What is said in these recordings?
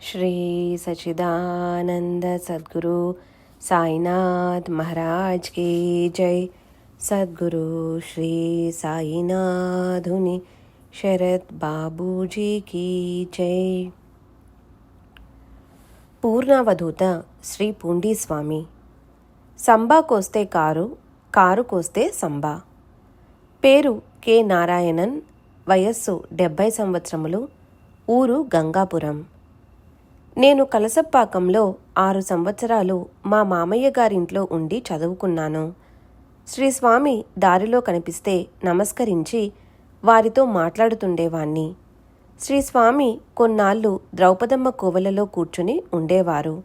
श्री सच्चिदानंद सद्गुरु साईनाथ महाराज की जय। सद्गुरु श्री साईनाथुनि शरद बाबूजी की जय। పూర్ణావధూత శ్రీ పూండి స్వామి. సంబా కోస్తే కారు, కారు కోస్తే సంబా. పేరు కె నారాయణన్. వయస్సు 70 సంవత్సరములు. ఊరు గంగాపురం. నేను కలసప్పాకంలో 6 సంవత్సరాలు మా మామయ్య గారింట్లో ఉండి చదువుకున్నాను. శ్రీస్వామి దారిలో కనిపిస్తే నమస్కరించి వారితో మాట్లాడుతుండేవాణ్ణి. శ్రీస్వామి కొన్నాళ్ళు ద్రౌపదమ్మ కోవెలలో కూర్చుని ఉండేవారు.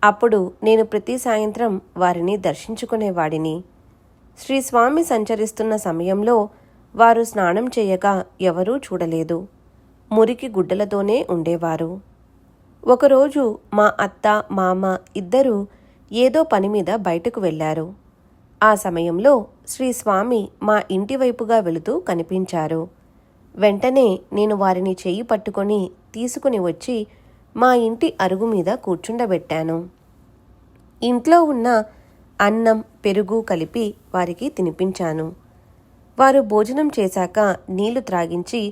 అప్పుడు నేను ప్రతి సాయంత్రం వారిని దర్శించుకునేవాడిని. శ్రీస్వామి సంచరిస్తున్న సమయంలో వారు స్నానం చేయగా ఎవరూ చూడలేదు. మురికి గుడ్డలతోనే ఉండేవారు. ఒకరోజు మా అత్త, మామ ఇద్దరూ ఏదో పని మీద బయటకు వెళ్లారు. ఆ సమయంలో శ్రీస్వామి మా ఇంటి వైపుగా వెళుతూ కనిపించారు. వెంటనే నేను వారిని చెయ్యి పట్టుకొని తీసుకుని వచ్చి మా ఇంటి అరుగు మీద కూర్చుండబెట్టాను. ఇంట్లో ఉన్న అన్నం, పెరుగు కలిపి వారికి తినిపించాను. వారు భోజనం చేశాక నీళ్లు త్రాగించి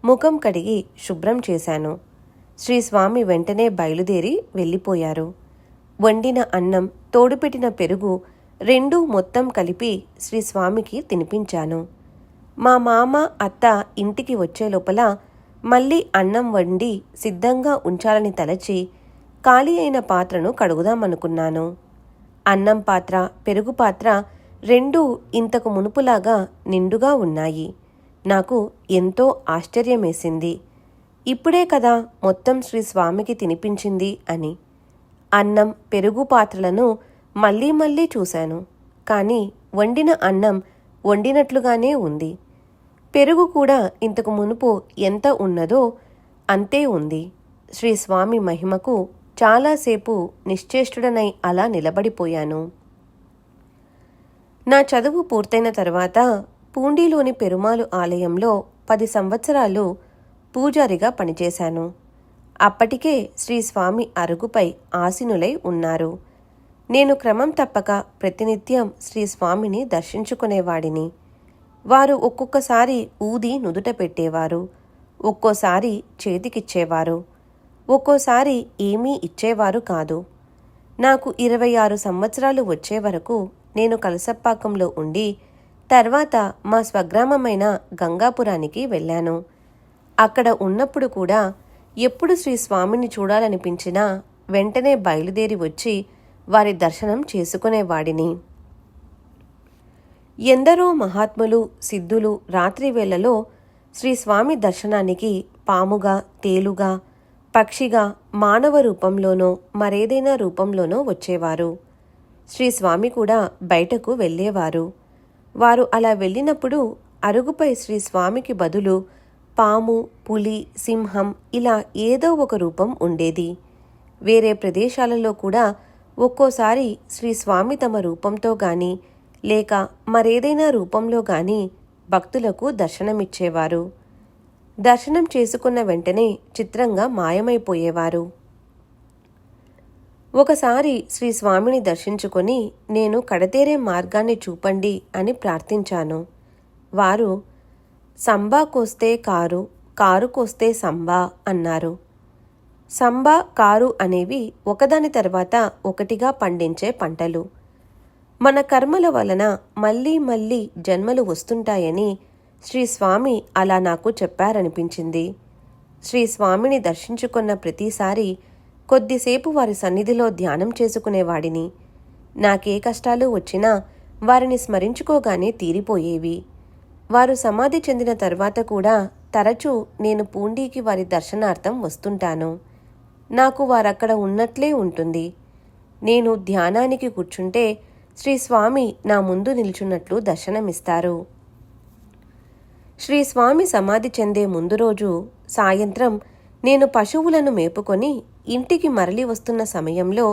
ముఖం కడిగి శుభ్రం చేశాను. శ్రీస్వామి వెంటనే బయలుదేరి వెళ్ళిపోయారు. వండిన అన్నం, తోడుపెట్టిన పెరుగు రెండూ మొత్తం కలిపి శ్రీస్వామికి తినిపించాను. మా మామ, అత్త ఇంటికి వచ్చే లోపల మళ్ళీ అన్నం వండి సిద్ధంగా ఉంచాలని తలచి ఖాళీ అయిన పాత్రను కడుగుదామనుకున్నాను. అన్నం పాత్ర, పెరుగు పాత్ర రెండూ ఇంతకు మునుపులాగా నిండుగా ఉన్నాయి. నాకు ఎంతో ఆశ్చర్యమేసింది. ఇప్పుడే కదా మొత్తం శ్రీస్వామికి తినిపించింది అని. అన్నం, పెరుగు పాత్రలను మళ్ళీ మళ్ళీ చూశాను. కానీ వండిన అన్నం వండినట్లుగానే ఉంది. పెరుగు కూడా ఇంతకు మునుపు ఎంత ఉన్నదో అంతే ఉంది. శ్రీస్వామి మహిమకు చాలాసేపు నిశ్చేష్టుడనై అలా నిలబడిపోయాను. నా చదువు పూర్తయిన తర్వాత పూండిలోని పెరుమాళ్ ఆలయంలో 10 సంవత్సరాలు పూజారిగా పనిచేశాను. అప్పటికే శ్రీస్వామి అరుగుపై ఆసీనులై ఉన్నారు. నేను క్రమం తప్పక ప్రతినిత్యం శ్రీస్వామిని దర్శించుకునేవాడిని. వారు ఒక్కొక్కసారి ఊది నుదుట పెట్టేవారు, ఒక్కోసారి చేతికిచ్చేవారు, ఒక్కోసారి ఏమీ ఇచ్చేవారు కాదు. నాకు 26 సంవత్సరాలు వచ్చే వరకు నేను కలసప్పాకంలో ఉండి తర్వాత మా స్వగ్రామమైన గంగాపురానికి వెళ్ళాను. అక్కడ ఉన్నప్పుడు కూడా ఎప్పుడు శ్రీస్వామిని చూడాలనిపించినా వెంటనే బయలుదేరి వచ్చి వారి దర్శనం చేసుకునేవాడిని. ఎందరో మహాత్ములు, సిద్ధులు రాత్రి వేళలో శ్రీస్వామి దర్శనానికి పాముగా, తేలుగా, పక్షిగా, మానవ రూపంలోనో మరేదైనా రూపంలోనో వచ్చేవారు. శ్రీస్వామి కూడా బయటకు వెళ్ళేవారు. వారు అలా వెళ్ళినప్పుడు అరుగుపై శ్రీస్వామికి బదులు పాము, పులి, సింహం ఇలా ఏదో ఒక రూపం ఉండేది. వేరే ప్రదేశాలలో కూడా ఒక్కోసారి శ్రీస్వామి తమ రూపంతో గాని లేక మరేదైనా రూపంలో గాని భక్తులకు దర్శనమిచ్చేవారు. దర్శనం చేసుకున్న వెంటనే చిత్రంగా మాయమైపోయేవారు. ఒకసారి శ్రీస్వామిని దర్శించుకొని నేను కడతేరే మార్గాన్ని చూపండి అని ప్రార్థించాను. వారు సంబా కోస్తే కారు, కారు కోస్తే సంబా అన్నారు. సంబా, కారు అనేవి ఒకదాని తర్వాత ఒకటిగా పండించే పంటలు. మన కర్మల వలన మళ్ళీ మళ్ళీ జన్మలు వస్తుంటాయని శ్రీస్వామి అలా నాకు చెప్పారనిపించింది. శ్రీస్వామిని దర్శించుకున్న ప్రతిసారి కొద్దిసేపు వారి సన్నిధిలో ధ్యానం చేసుకునేవాడిని. నాకే కష్టాలు వచ్చినా వారిని స్మరించుకోగానే తీరిపోయేవి. వారు సమాధి చెందిన తర్వాత కూడా తరచూ నేను పూండీకి వారి దర్శనార్థం వస్తుంటాను. నాకు వారక్కడ ఉన్నట్లే ఉంటుంది. నేను ధ్యానానికి కూర్చుంటే శ్రీస్వామి నా ముందు నిల్చున్నట్లు దర్శనమిస్తారు. శ్రీస్వామి సమాధి చెందే ముందు రోజు సాయంత్రం నేను పశువులను మేపుకొని ఇంటికి మరలి వస్తున్న సమయంలో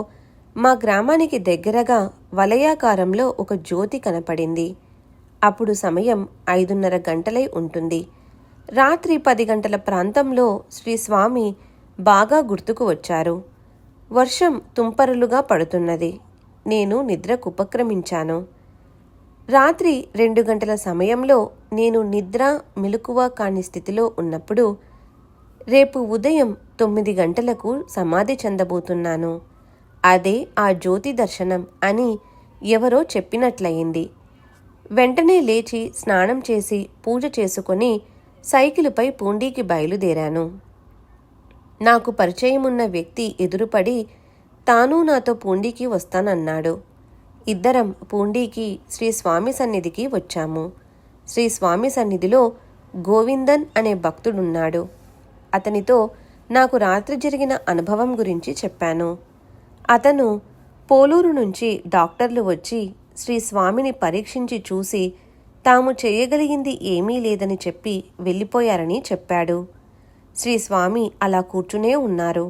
మా గ్రామానికి దగ్గరగా వలయాకారంలో ఒక జ్యోతి కనపడింది. అప్పుడు సమయం 5:30 గంటలై ఉంటుంది. రాత్రి 10 గంటల ప్రాంతంలో శ్రీస్వామి బాగా గుర్తుకు వచ్చారు. వర్షం తుంపరులుగా పడుతున్నది. నేను నిద్రకు ఉపక్రమించాను. రాత్రి 2 గంటల సమయంలో నేను నిద్ర మెలకువ కాని స్థితిలో ఉన్నప్పుడు రేపు ఉదయం 9 గంటలకు సమాధి చెందబోతున్నాను. అదే ఆ జ్యోతి దర్శనం అని ఎవరో చెప్పినట్లయింది. వెంటనే లేచి స్నానం చేసి పూజ చేసుకొని సైకిలుపై పూండీకి బయలుదేరాను. నాకు పరిచయమున్న వ్యక్తి ఎదురుపడి తాను నాతో పూండీకి వస్తానన్నాడు. ఇద్దరం పూండీకి శ్రీ స్వామి సన్నిధికి వచ్చాము. శ్రీ స్వామి సన్నిధిలో గోవిందన్ అనే భక్తుడున్నాడు. అతనితో నాకు రాత్రి జరిగిన అనుభవం గురించి చెప్పాను. అతను పోలూరు నుంచి డాక్టర్లు వచ్చి శ్రీ స్వామిని పరీక్షించి చూసి తాము చేయగలిగింది ఏమీ లేదని చెప్పి వెళ్ళిపోయారని చెప్పాడు. శ్రీ స్వామి అలా కూర్చునే ఉన్నారు.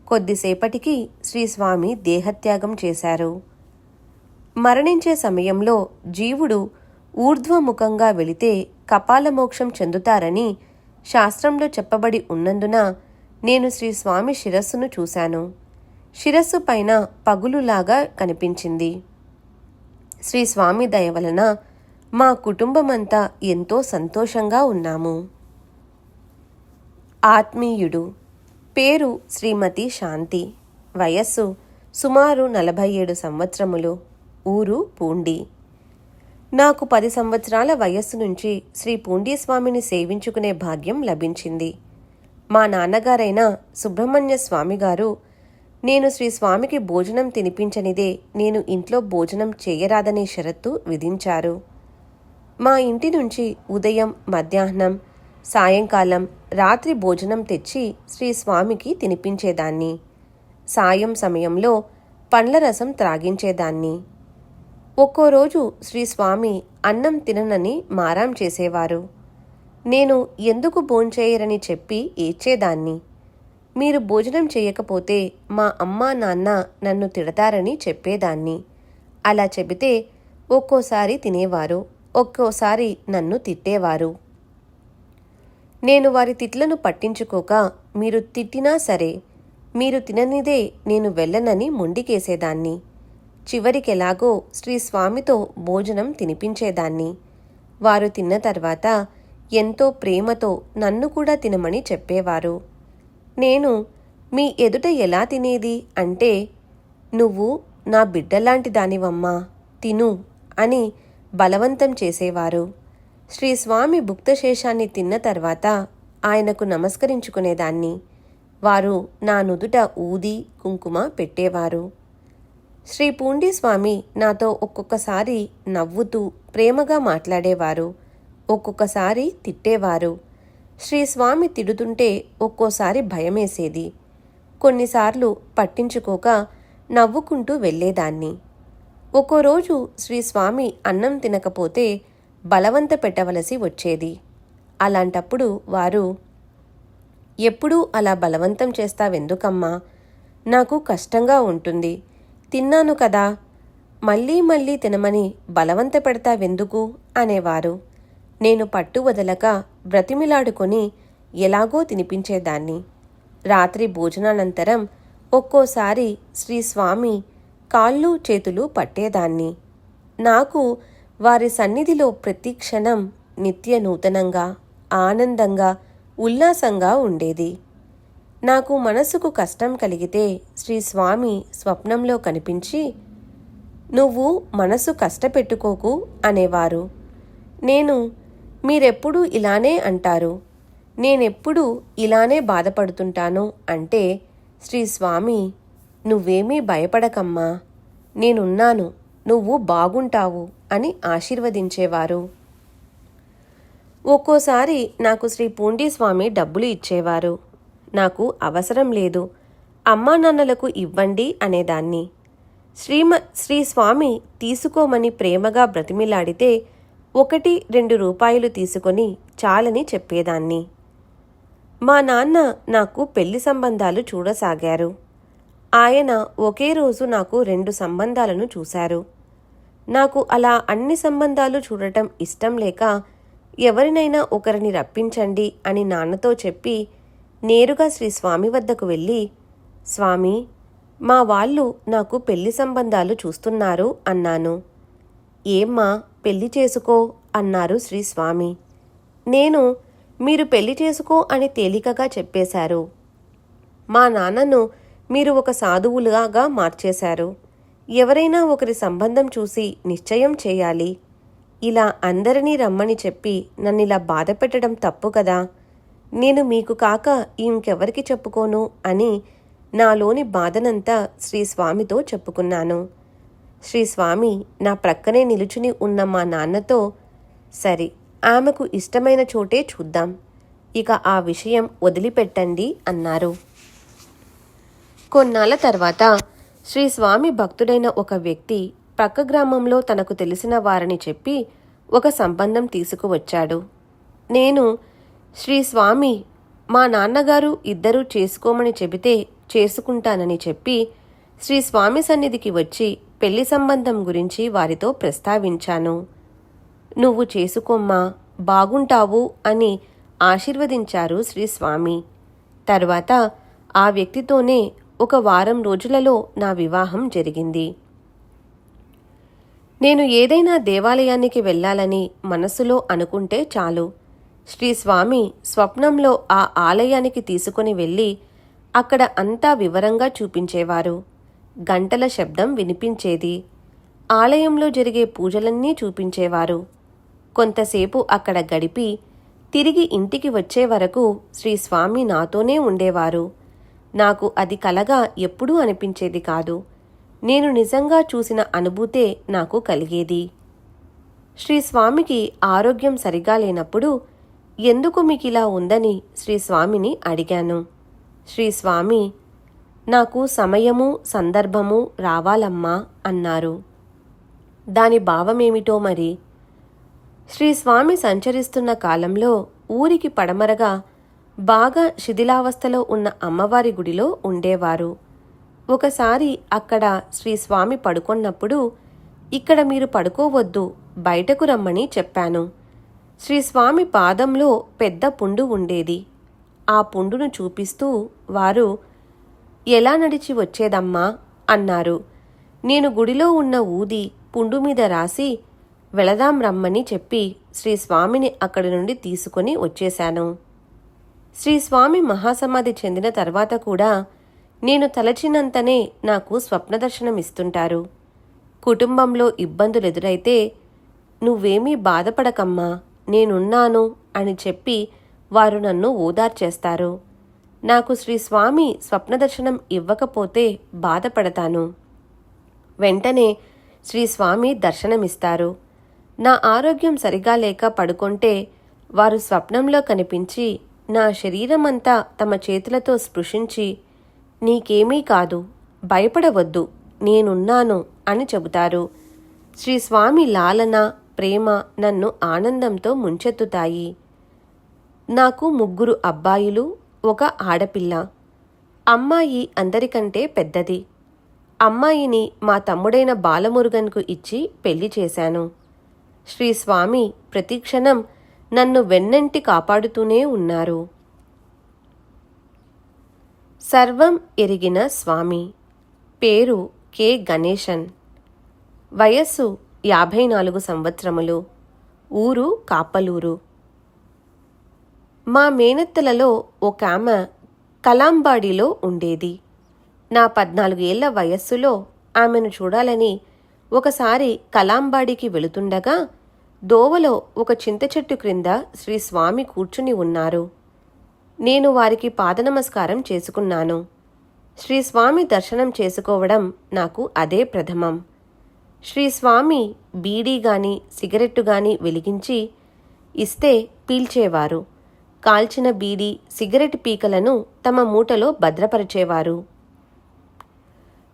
కొద్దిసేపటికి శ్రీ స్వామి దేహత్యాగం చేశారు. మరణించే సమయంలో జీవుడు ఊర్ధ్వముఖంగా వెళితే కపాలమోక్షం చెందుతారని శాస్త్రంలో చెప్పబడి ఉన్నందున నేను శ్రీ స్వామి శిరస్సును చూశాను. శిరస్సు పైన పగులులాగా కనిపించింది. శ్రీ స్వామి దయ వలన మా కుటుంబమంతా ఎంతో సంతోషంగా ఉన్నాము. ఆత్మీయుడు. పేరు శ్రీమతి శాంతి. వయస్సు సుమారు 47 సంవత్సరములు. ఊరు పూండి. నాకు 10 సంవత్సరాల వయస్సు నుంచి శ్రీ పూండీస్వామిని సేవించుకునే భాగ్యం లభించింది. మా నాన్నగారైన సుబ్రహ్మణ్య స్వామి గారు నేను శ్రీ స్వామికి భోజనం తినిపించనిదే నేను ఇంట్లో భోజనం చేయరాదనే షరతు విధించారు. మా ఇంటి నుంచి ఉదయం, మధ్యాహ్నం, సాయంకాలం, రాత్రి భోజనం తెచ్చి శ్రీ స్వామికి తినిపించేదాన్ని. సాయం సమయంలో పండ్ల రసం త్రాగించేదాన్ని. ఒక్కో రోజు శ్రీ స్వామి అన్నం తిననని మారాం చేసేవారు. నేను ఎందుకు భోంచేయరని చెప్పి ఏడ్చేదాన్ని. మీరు భోజనం చేయకపోతే మా అమ్మా నాన్న నన్ను తిడతారని చెప్పేదాన్ని. అలా చెబితే ఒక్కోసారి తినేవారు, ఒక్కోసారి నన్ను తిట్టేవారు. నేను వారి తిట్లను పట్టించుకోక మీరు తిట్టినా సరే మీరు తిననిదే నేను వెళ్ళనని మొండికేసేదాన్ని. చివరికెలాగో శ్రీ స్వామితో భోజనం తినిపించేదాన్ని. వారు తిన్న తర్వాత ఎంతో ప్రేమతో నన్ను కూడా తినమని చెప్పేవారు. నేను మీ ఎదుట ఎలా తినేది అంటే, నువ్వు నా బిడ్డలాంటి దానివమ్మా, తిను అని బలవంతం చేసేవారు. శ్రీస్వామి భుక్తశేషాన్ని తిన్న తర్వాత ఆయనకు నమస్కరించుకునేదాన్ని. వారు నా నుదుట ఊది కుంకుమ పెట్టేవారు. శ్రీ పూండీస్వామి నాతో ఒక్కొక్కసారి నవ్వుతూ ప్రేమగా మాట్లాడేవారు, ఒక్కొక్కసారి తిట్టేవారు. శ్రీస్వామి తిడుతుంటే ఒక్కోసారి భయమేసేది. కొన్నిసార్లు పట్టించుకోక నవ్వుకుంటూ వెళ్ళేదాన్ని. ఒక్కో రోజు శ్రీస్వామి అన్నం తినకపోతే బలవంత పెట్టవలసి వచ్చేది. అలాంటప్పుడు వారు, ఎప్పుడూ అలా బలవంతం చేస్తావెందుకమ్మా, నాకు కష్టంగా ఉంటుంది, తిన్నాను కదా, మళ్ళీ మళ్ళీ తినమని బలవంత పెడతావెందుకు అనేవారు. నేను పట్టు వదలక బ్రతిమిలాడుకొని ఎలాగో తినిపించేదాన్ని. రాత్రి భోజనానంతరం ఒక్కోసారి శ్రీస్వామి కాళ్ళు చేతులు పట్టేదాన్ని. నాకు వారి సన్నిధిలో ప్రతి క్షణం నిత్య నూతనంగా, ఆనందంగా, ఉల్లాసంగా ఉండేది. నాకు మనసుకు కష్టం కలిగితే శ్రీస్వామి స్వప్నంలో కనిపించి, నువ్వు మనసు కష్టపెట్టుకోకు అనేవారు. నేను, మీరెప్పుడూ ఇలానే అంటారు, నేనెప్పుడూ ఇలానే బాధపడుతుంటాను అంటే, శ్రీస్వామి నువ్వేమీ భయపడకమ్మా, నేనున్నాను, నువ్వు బాగుంటావు అని ఆశీర్వదించేవారు. ఒక్కోసారి నాకు శ్రీ పూండీస్వామి డబ్బులు ఇచ్చేవారు. నాకు అవసరం లేదు, అమ్మా నాన్నలకు ఇవ్వండి అనేదాన్ని. శ్రీస్వామి తీసుకోమని ప్రేమగా బ్రతిమిలాడితే 1-2 రూపాయలు తీసుకొని చాలని చెప్పేదాన్ని. మా నాన్న నాకు పెళ్లి సంబంధాలు చూడసాగారు. ఆయన ఒకే రోజు నాకు 2 సంబంధాలను చూశారు. నాకు అలా అన్ని సంబంధాలు చూడటం ఇష్టం లేక ఎవరినైనా ఒకరిని రప్పించండి అని నాన్నతో చెప్పి నేరుగా శ్రీ స్వామి వద్దకు వెళ్ళి, స్వామి, మా వాళ్ళు నాకు పెళ్లి సంబంధాలు చూస్తున్నారు అన్నాను. ఏమ్మా, పెళ్లి చేసుకో అన్నారు శ్రీ స్వామి. నేను మీరు పెళ్లి చేసుకో అని తేలికగా చెప్పేశారు. మా నాన్నను మీరు ఒక సాధువులుగా మార్చేశారు. ఎవరైనా ఒకరి సంబంధం చూసి నిశ్చయం చేయాలి. ఇలా అందరినీ రమ్మని చెప్పి నన్నిలా బాధ పెట్టడం తప్పు కదా. నేను మీకు కాక ఇంకెవరికి చెప్పుకోను అని నాలోని బాధనంతా శ్రీస్వామితో చెప్పుకున్నాను. శ్రీస్వామి నా ప్రక్కనే నిలుచుని ఉన్న మా నాన్నతో, సరే, ఆమెకు ఇష్టమైన చోటే చూద్దాం, ఇక ఆ విషయం వదిలిపెట్టండి అన్నారు. కొన్నాళ్ల తర్వాత శ్రీస్వామి భక్తుడైన ఒక వ్యక్తి ప్రక్క గ్రామంలో తనకు తెలిసిన వారిని చెప్పి ఒక సంబంధం తీసుకువచ్చాడు. నేను శ్రీస్వామి మా నాన్నగారు ఇద్దరూ చేసుకోమని చెబితే చేసుకుంటానని చెప్పి శ్రీస్వామి సన్నిధికి వచ్చి పెళ్లి సంబంధం గురించి వారితో ప్రస్తావించాను. నువ్వు చేసుకోమ్మా, బాగుంటావు అని ఆశీర్వదించారు శ్రీస్వామి. తర్వాత ఆ వ్యక్తితోనే ఒక వారం రోజులలో నా వివాహం జరిగింది. నేను ఏదైనా దేవాలయానికి వెళ్ళాలని మనసులో అనుకుంటే చాలు, శ్రీస్వామి స్వప్నంలో ఆ ఆలయానికి తీసుకుని వెళ్ళి అక్కడ అంతా వివరంగా చూపించేవారు. గంటల శబ్దం వినిపించేది. ఆలయంలో జరిగే పూజలన్నీ చూపించేవారు. కొంతసేపు అక్కడ గడిపి తిరిగి ఇంటికి వచ్చే వరకు శ్రీస్వామి నాతోనే ఉండేవారు. నాకు అది కలగా ఎప్పుడూ అనిపించేది కాదు. నేను నిజంగా చూసిన అనుభూతే నాకు కలిగేది. శ్రీస్వామికి ఆరోగ్యం సరిగా లేనప్పుడు ఎందుకు మీకిలా ఉందని శ్రీస్వామిని అడిగాను. శ్రీస్వామి, నాకు సమయము సందర్భము రావాలమ్మా అన్నారు. దాని భావమేమిటో మరి. శ్రీస్వామి సంచరిస్తున్న కాలంలో ఊరికి పడమరగా బాగా శిథిలావస్థలో ఉన్న అమ్మవారి గుడిలో ఉండేవారు. ఒకసారి అక్కడ శ్రీస్వామి పడుకొన్నప్పుడు, ఇక్కడ మీరు పడుకోవద్దు, బయటకు రమ్మని చెప్పాను. శ్రీస్వామి పాదంలో పెద్ద పుండు ఉండేది. ఆ పుండును చూపిస్తూ వారు, ఎలా నడిచి వచ్చేదమ్మా అన్నారు. నేను గుడిలో ఉన్న ఊది పుండు మీద రాసి వెళదాం రమ్మని చెప్పి శ్రీస్వామిని అక్కడి నుండి తీసుకుని వచ్చేశాను. శ్రీస్వామి మహాసమాధి చెందిన తర్వాత కూడా నేను తలచినంతనే నాకు స్వప్నదర్శనమిస్తుంటారు. కుటుంబంలో ఇబ్బందులెదురైతే, నువ్వేమీ బాధపడకమ్మా, నేనున్నాను అని చెప్పి వారు నన్ను ఓదార్చేస్తారు. నాకు శ్రీస్వామి స్వప్నదర్శనం ఇవ్వకపోతే బాధపడతాను. వెంటనే శ్రీస్వామి దర్శనమిస్తారు. నా ఆరోగ్యం సరిగా లేక పడుకుంటే వారు స్వప్నంలో కనిపించి నా శరీరమంతా తమ చేతులతో స్పృశించి, నీకేమీ కాదు, భయపడవద్దు, నేనున్నాను అని చెబుతారు. శ్రీస్వామి లాలన, ప్రేమ నన్ను ఆనందంతో ముంచెత్తుతాయి. నాకు 3 అబ్బాయిలు, 1 ఆడపిల్ల. అమ్మాయి అందరికంటే పెద్దది. అమ్మాయిని మా తమ్ముడైన బాలమురుగన్కు ఇచ్చి పెళ్లి చేశాను. శ్రీస్వామి ప్రతిక్షణం నన్ను వెన్నంటి కాపాడుతూనే ఉన్నారు. సర్వం ఎరిగిన స్వామి. పేరు కె. గణేశన్. వయస్సు 54 సంవత్సరములు. ఊరు కాపలూరు. మా మేనత్తలలో ఒకామె కలాంబాడిలో ఉండేది. నా 14 ఏళ్ల వయస్సులో ఆమెను చూడాలని ఒకసారి కలాంబాడికి వెళుతుండగా దోవలో ఒక చింతచెట్టు క్రింద శ్రీస్వామి కూర్చుని ఉన్నారు. నేను వారికి పాదనమస్కారం చేసుకున్నాను. శ్రీస్వామి దర్శనం చేసుకోవడం నాకు అదే ప్రథమం. శ్రీస్వామి బీడీ గాని సిగరెట్టు గాని వెలిగించి ఇస్తే పీల్చేవారు. కాల్చిన బీడీ, సిగరెట్ పీకలను తమ మూటలో భద్రపరిచేవారు.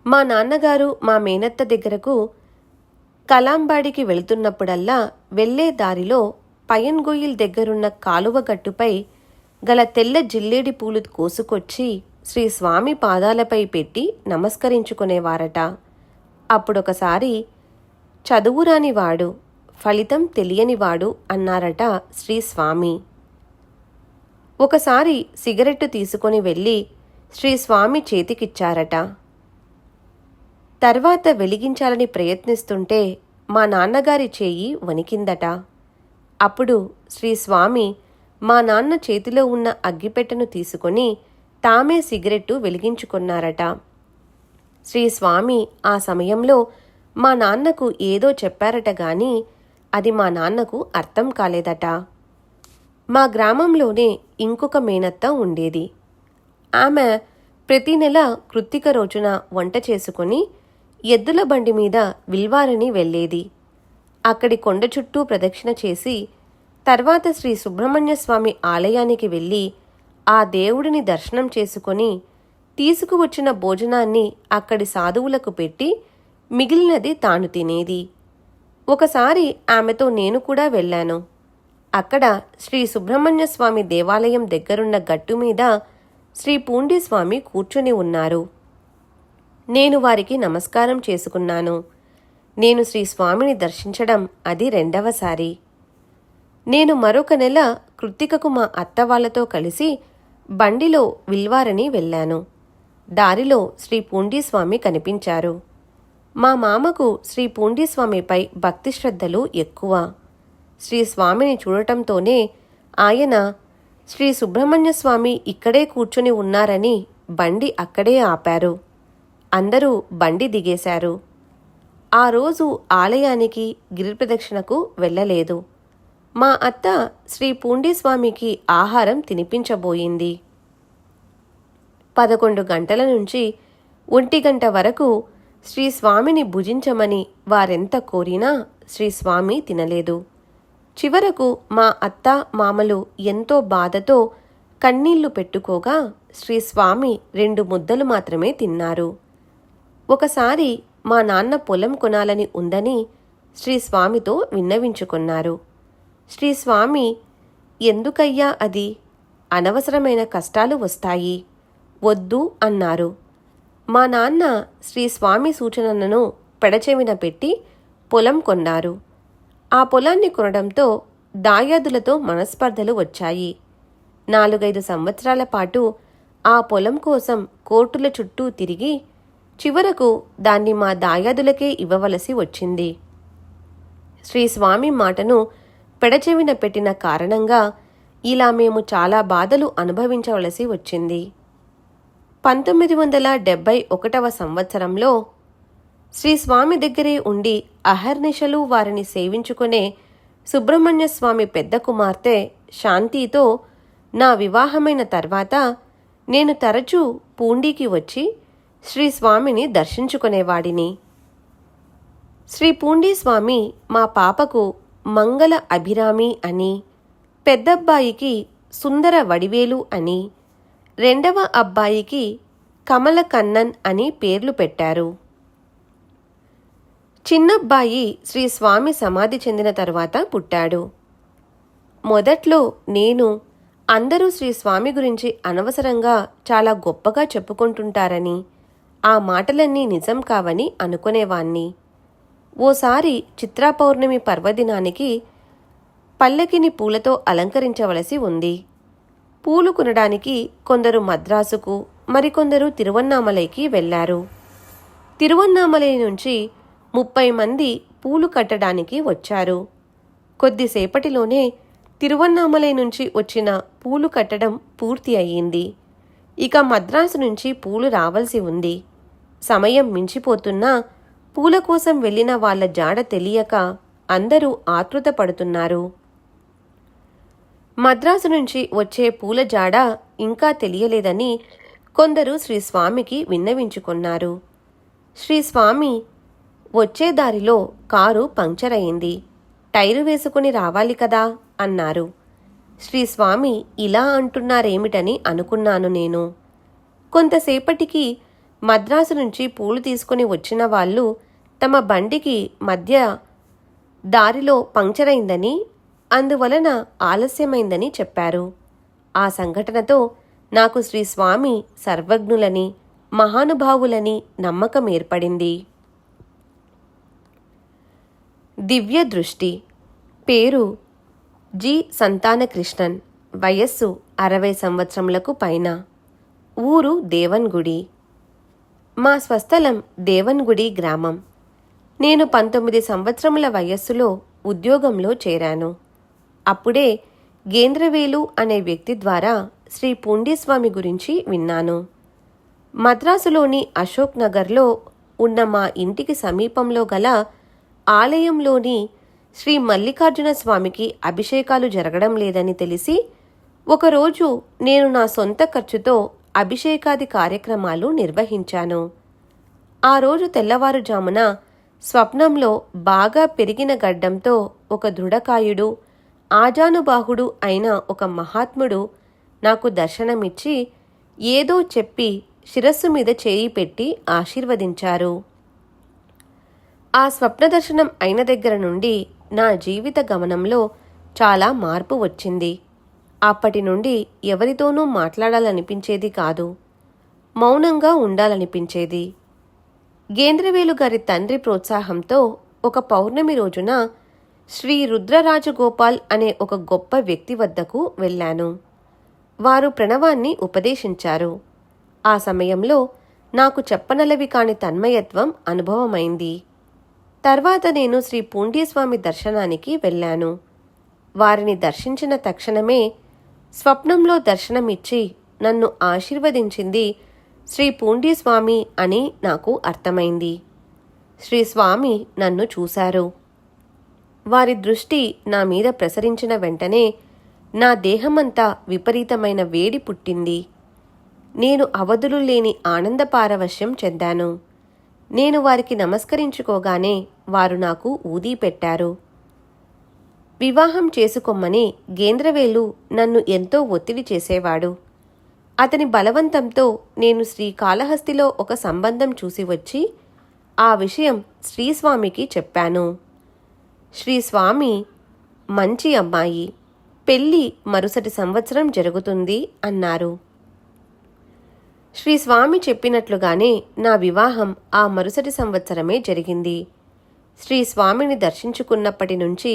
మా నాన్నగారు మా మేనత్త దగ్గరకు కలాంబాడికి వెళుతున్నప్పుడల్లా వెళ్లే దారిలో పయన్గొయ్యిల్ దగ్గరున్న కాలువ గట్టుపై గల తెల్ల జిల్లేడి పూలు కోసుకొచ్చి శ్రీస్వామి పాదాలపై పెట్టి నమస్కరించుకునేవారట. అప్పుడొకసారి, చదువురానివాడు, ఫలితం తెలియనివాడు అన్నారట శ్రీస్వామి. ఒకసారి సిగరెట్టు తీసుకొని వెళ్ళి శ్రీ స్వామి చేతికిచ్చారట. తర్వాత వెలిగించాలని ప్రయత్నిస్తుంటే మా నాన్నగారి చేయి వణికిందట. అప్పుడు శ్రీ స్వామి మా నాన్న చేతిలో ఉన్న అగ్గిపెట్టెను తీసుకొని తామే సిగరెట్టు వెలిగించుకున్నారట. శ్రీ స్వామి ఆ సమయంలో మా నాన్నకు ఏదో చెప్పారట గాని అది మా నాన్నకు అర్థం కాలేదట. మా గ్రామంలోనే ఇంకొక మేనత్త ఉండేది. ఆమె ప్రతి నెల కృత్తిక రోజున వంట చేసుకుని ఎద్దుల బండి మీద విల్వారని వెళ్ళేది. అక్కడి కొండ చుట్టూ ప్రదక్షిణ చేసి తర్వాత శ్రీ సుబ్రహ్మణ్య స్వామి ఆలయానికి వెళ్ళి ఆ దేవుడిని దర్శనం చేసుకొని తీసుకువచ్చిన భోజనాన్ని అక్కడి సాధువులకు పెట్టి మిగిలినది తాను తినేది. ఒకసారి ఆమెతో నేను కూడా వెళ్ళాను. అక్కడ శ్రీ సుబ్రహ్మణ్య స్వామి దేవాలయం దగ్గరున్న గట్టు మీద శ్రీ పూండి స్వామి కూర్చుని ఉన్నారు. నేను వారికి నమస్కారం చేసుకున్నాను. నేను శ్రీ స్వామిని దర్శించడం అది రెండవసారి. నేను మరొక నెల కృత్తికకు మా అత్త వాళ్లతో కలిసి బండిలో విల్వారని వెళ్ళాను. దారిలో శ్రీ పూండి స్వామి కనిపించారు. మా మామకు శ్రీ పూండి స్వామిపై భక్తి శ్రద్ధలు ఎక్కువ. శ్రీ స్వామిని చూడటంతోనే ఆయన శ్రీ సుబ్రహ్మణ్య స్వామి ఇక్కడే కూర్చుని ఉన్నారని బండి అక్కడే ఆపారు. అందరూ బండి దిగేశారు. ఆ రోజు ఆలయానికి గిరిప్రదక్షిణకు వెళ్ళలేదు. మా అత్త శ్రీ పూండి స్వామికి ఆహారం తినిపించబోయింది. 11 గంటల నుంచి 1 గంట వరకు శ్రీ స్వామిని భుజించమని వారెంత కోరినా శ్రీ స్వామి తినలేదు. చివరకు మా అత్త మామలు ఎంతో బాధతో కన్నీళ్లు పెట్టుకోగా శ్రీ స్వామి 2 ముద్దలు మాత్రమే తిన్నారు. ఒకసారి మా నాన్న పొలం కొనాలని ఉందని శ్రీ స్వామితో విన్నవించుకున్నారు. శ్రీ స్వామి, ఎందుకయ్యా అది? అనవసరమైన కష్టాలు వస్తాయి, వద్దు అన్నారు. మా నాన్న శ్రీ స్వామి సూచనలను పెడచెవిన పెట్టి పొలం కొన్నారు. ఆ పొలాన్ని కొనడంతో దాయాదులతో మనస్పర్ధలు వచ్చాయి. 4-5 సంవత్సరాల పాటు ఆ పొలం కోసం కోర్టుల చుట్టూ తిరిగి చివరకు దాన్ని మా దాయాదులకే ఇవ్వవలసి వచ్చింది. శ్రీ స్వామి మాటను పెడచెవిన పెట్టిన కారణంగా ఇలా మేము చాలా బాధలు అనుభవించవలసి వచ్చింది. 1971వ సంవత్సరంలో శ్రీ స్వామి దగ్గరే ఉండి అహర్నిశలు వారిని సేవించుకునే సుబ్రహ్మణ్య స్వామి పెద్ద కుమార్తె శాంతితో నా వివాహమైన తర్వాత నేను తరచూ పూండికి వచ్చి శ్రీ స్వామిని దర్శించుకునేవాడిని. శ్రీ పూండి స్వామి మా పాపకు మంగళ అభిరామి అని, పెద్దబ్బాయికి సుందర వడివేలు అని, రెండవ అబ్బాయికి కమల కన్నన్ అని పేర్లు పెట్టారు. చిన్నబ్బాయి శ్రీ స్వామి సమాధి చెందిన తరువాత పుట్టాడు. మొదట్లో నేను అందరూ శ్రీ స్వామి గురించి అనవసరంగా చాలా గొప్పగా చెప్పుకుంటుంటారని, ఆ మాటలన్నీ నిజం కావని అనుకునేవాణ్ణి. ఓసారి చిత్రా పౌర్ణమి పర్వదినానికి పల్లకిని పూలతో అలంకరించవలసి ఉంది. పూలు కొనడానికి కొందరు మద్రాసుకు, మరికొందరు తిరువన్నామలైకి వెళ్లారు. తిరువన్నామలై నుంచి 30 మంది పూలు కట్టడానికి వచ్చారు. కొద్దిసేపటిలోనే తిరువన్నామలై నుంచి వచ్చిన పూలు కట్టడం పూర్తి అయ్యింది. ఇక మద్రాసు నుంచి పూలు రావాల్సి ఉంది. సమయం మించిపోతున్నా పూల కోసం వెళ్ళిన వాళ్ల జాడ తెలియక అందరూ ఆతృత పడుతున్నారు. మద్రాసు నుంచి వచ్చే పూల జాడ ఇంకా తెలియలేదని కొందరు శ్రీస్వామికి విన్నవించుకున్నారు. శ్రీస్వామి, వచ్చే దారిలో కారు పంక్చర్ అయింది, టైరు వేసుకుని రావాలి కదా అన్నారు. శ్రీస్వామి ఇలా అంటున్నారేమిటని అనుకున్నాను నేను. కొంతసేపటికి మద్రాసు నుంచి పూలు తీసుకుని వచ్చిన వాళ్ళు తమ బండికి మధ్య దారిలో పంక్చర్ అయిందని, అందువలన ఆలస్యమైందని చెప్పారు. ఆ సంఘటనతో నాకు శ్రీస్వామి సర్వజ్ఞులని, మహానుభావులని నమ్మకం ఏర్పడింది. దివ్య దృష్టి. పేరు జి. సంతానకృష్ణన్. వయస్సు 60 సంవత్సరములకు పైన. ఊరు దేవన్గుడి. మా స్వస్థలం దేవన్గుడి గ్రామం. నేను 19 సంవత్సరముల వయస్సులో ఉద్యోగంలో చేరాను. అప్పుడే గేంద్రవేలు అనే వ్యక్తి ద్వారా శ్రీ పూండీస్వామి గురించి విన్నాను. మద్రాసులోని అశోక్ నగర్లో ఉన్న మా ఇంటికి సమీపంలో గల ఆలయంలోని శ్రీ మల్లికార్జున స్వామికి అభిషేకాలు జరగడం లేదని తెలిసి ఒకరోజు నేను నా సొంత ఖర్చుతో అభిషేకాది కార్యక్రమాలు నిర్వహించాను. ఆ రోజు తెల్లవారుజామున స్వప్నంలో బాగా పెరిగిన గడ్డంతో ఒక దృఢకాయుడు, ఆజానుబాహుడు అయిన ఒక మహాత్ముడు నాకు దర్శనమిచ్చి ఏదో చెప్పి శిరస్సు మీద చేయి పెట్టి ఆశీర్వదించారు. ఆ స్వప్న దర్శనం అయిన దగ్గర నుండి నా జీవిత గమనంలో చాలా మార్పు వచ్చింది. అప్పటి నుండి ఎవరితోనూ మాట్లాడాలనిపించేది కాదు. మౌనంగా ఉండాలనిపించేది. గేంద్రవేలు గారి తండ్రి ప్రోత్సాహంతో ఒక పౌర్ణమి రోజున శ్రీ రుద్రరాజగోపాల్ అనే ఒక గొప్ప వ్యక్తి వద్దకు వెళ్ళాను. వారు ప్రణవాన్ని ఉపదేశించారు. ఆ సమయంలో నాకు చెప్పనలవి కాని తన్మయత్వం అనుభవమైంది. తర్వాత నేను శ్రీ పూండీస్వామి దర్శనానికి వెళ్ళాను. వారిని దర్శించిన తక్షణమే స్వప్నంలో దర్శనమిచ్చి నన్ను ఆశీర్వదించింది శ్రీ పూండీస్వామి అని నాకు అర్థమైంది. శ్రీ స్వామి నన్ను చూశారు. వారి దృష్టి నా మీద ప్రసరించిన వెంటనే నా దేహమంతా విపరీతమైన వేడి పుట్టింది. నేను అవధులు లేని ఆనంద పారవశ్యం చెందాను. నేను వారికి నమస్కరించుకోగానే వారు నాకు ఊదీ పెట్టారు. వివాహం చేసుకోమని గేంద్రవేలు నన్ను ఎంతో ఒత్తిడి చేసేవాడు. అతని బలవంతంతో నేను శ్రీకాళహస్తిలో ఒక సంబంధం చూసి వచ్చి ఆ విషయం శ్రీస్వామికి చెప్పాను. శ్రీస్వామి, మంచి అమ్మాయి, పెళ్ళి మరుసటి సంవత్సరం జరుగుతుంది అన్నారు. శ్రీస్వామి చెప్పినట్లుగానే నా వివాహం ఆ మరుసటి సంవత్సరమే జరిగింది. శ్రీస్వామిని దర్శించుకున్నప్పటి నుంచి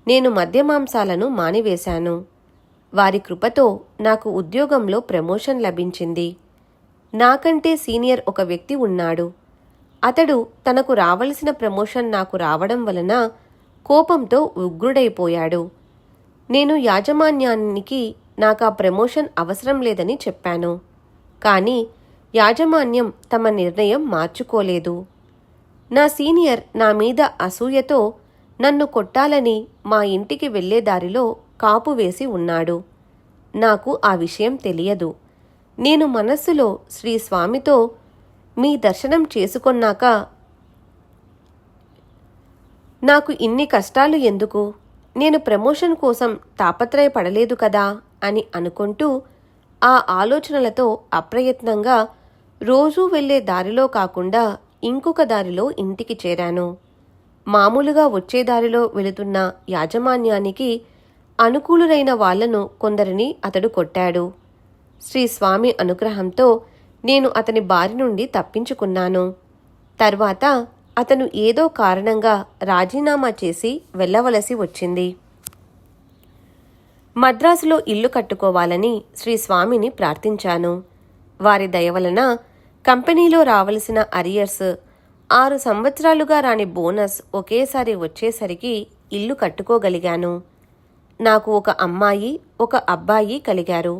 నేను మద్యమాంసాలను మానివేశాను. వారి కృపతో నాకు ఉద్యోగంలో ప్రమోషన్ లభించింది. నాకంటే సీనియర్ ఒక వ్యక్తి ఉన్నాడు. అతడు తనకు రావలసిన ప్రమోషన్ నాకు రావడం వలన కోపంతో ఉగ్రుడైపోయాడు. నేను యాజమాన్యానికి నాకా ప్రమోషన్ అవసరం లేదని చెప్పాను. కానీ యాజమాన్యం తమ నిర్ణయం మార్చుకోలేదు. నా సీనియర్ నా మీద అసూయతో నన్ను కొట్టాలని మా ఇంటికి వెళ్లే దారిలో కాపు వేసి ఉన్నాడు. నాకు ఆ విషయం తెలియదు. నేను మనస్సులో శ్రీస్వామితో, మీ దర్శనం చేసుకొన్నాక నాకు ఇన్ని కష్టాలు ఎందుకు? నేను ప్రమోషన్ కోసం తాపత్రయపడలేదు కదా అని అనుకుంటూ ఆ ఆలోచనలతో అప్రయత్నంగా రోజూ వెళ్లే దారిలో కాకుండా ఇంకొక దారిలో ఇంటికి చేరాను. మామూలుగా వచ్చే దారిలో వెళుతున్న యాజమాన్యానికి అనుకూలురైన వాళ్లను కొందరిని అతడు కొట్టాడు. శ్రీస్వామి అనుగ్రహంతో నేను అతని బారి నుండి తప్పించుకున్నాను. తర్వాత అతను ఏదో కారణంగా రాజీనామా చేసి వెళ్ళవలసి వచ్చింది. మద్రాసులో ఇల్లు కట్టుకోవాలని శ్రీస్వామిని ప్రార్థించాను. వారి దయవలన కంపెనీలో రావలసిన అరియర్స్, 6 సంవత్సరాలుగా రాని బోనస్ ఒకేసారి వచ్చేసరికి ఇల్లు కట్టుకోగలిగాను. నాకు ఒక అమ్మాయి, ఒక అబ్బాయి కలిగారు.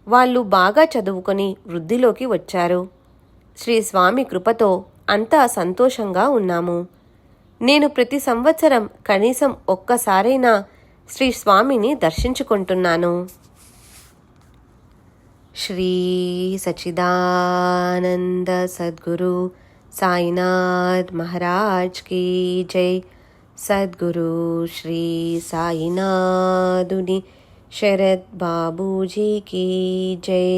వాళ్ళు బాగా చదువుకొని వృద్ధిలోకి వచ్చారు. శ్రీస్వామి కృపతో అంతా సంతోషంగా ఉన్నాము. నేను ప్రతి సంవత్సరం కనీసం ఒక్కసారైనా శ్రీస్వామిని దర్శించుకుంటున్నాను. శ్రీ సచ్చిదానంద సద్గురు సాయినాథ్ మహారాజ్ కీ జై. సద్గురు శ్రీ సాయినాథుని శరత్ బాబూజీ కీ జై.